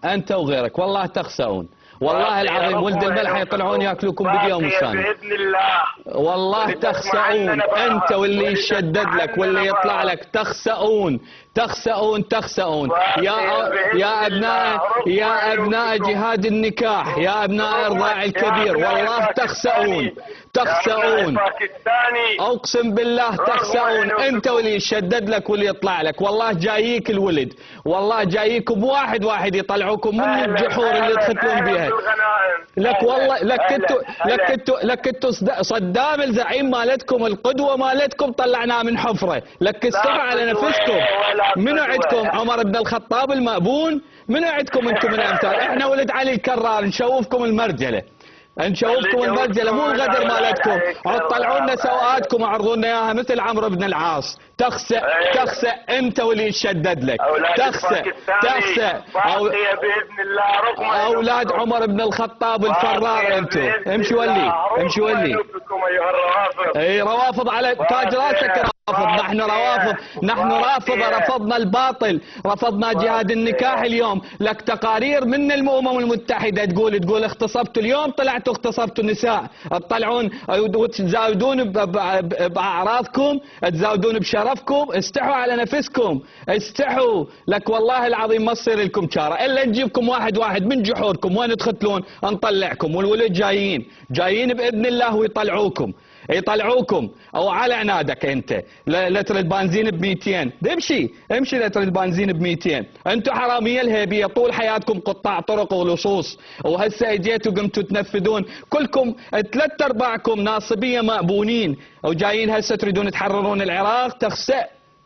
انت وغيرك والله تخسئون، والله العظيم ولد الملح يطلعون ياكلوكم باليوم الثاني باذن الله. والله تخسئون انت واللي يشدد لك واللي يطلع لك، تخسئون تخسئون تخسئون يا ابناء جهاد النكاح، يا ابناء ارضاع الكبير، والله تخسئون تخسئون، اقسم بالله تخسئون انت واللي يشدد لك واللي يطلع لك. والله جاييك الولد، والله جاييكم واحد واحد يطلعوكم من الجحور اللي تختلون بها. لك والله لك انتوا صدام الزعيم مالتكم، القدوه مالتكم طلعناه من حفره، لك كسروا على نفسكم. منو عندكم عمر بن الخطاب المأبون؟ منو عندكم انتم من امثال؟ احنا ولد علي الكرار نشوفكم المرجله، نشوفكم المرجله مو الغدر مالتكم، تطلعوا لنا سوءاتكم وعرضوا لنا اياها مثل عمرو بن العاص. تخسئ تخسئ انت واللي يشدد لك، تخسئ تخسئ باذن الله. اولاد عمر بن الخطاب الفرار انتم. امشي ولي امشي ولي. اي روافض على تاج راسك. رافض، نحن رافضة، رفضنا الباطل، رفضنا جهاد النكاح. اليوم لك تقارير من الامم المتحده تقول اغتصبتوا، اليوم طلعتوا اغتصبتوا النساء، تطلعون وتزاودون باعراضكم، تزاودون بشرفكم. استحوا على نفسكم، استحوا. لك والله العظيم ما تصير لكم شاره الا نجيبكم واحد واحد من جحوركم، وين تختلون نطلعكم، والولد جايين باذن الله ويطلعوكم يطلعوكم. او على عنادك انت لتر البنزين ب 200، امشي لتر البنزين ب 200. انتم حراميه الهيبيه طول حياتكم قطاع طرق ولصوص، وهسه اجيتوا قمتوا تنفذون كلكم 3/4 ناصبيه مأبونين، وجايين هسه تريدون تحررون العراق.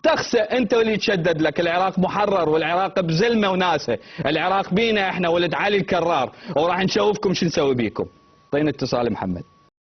تخسئ انت واللي يتشدد لك. العراق محرر، والعراق بزلمه وناسه، العراق بينا احنا ولد علي الكرار، وراح نشوفكم شو نسوي بيكم. اعطينا اتصال محمد.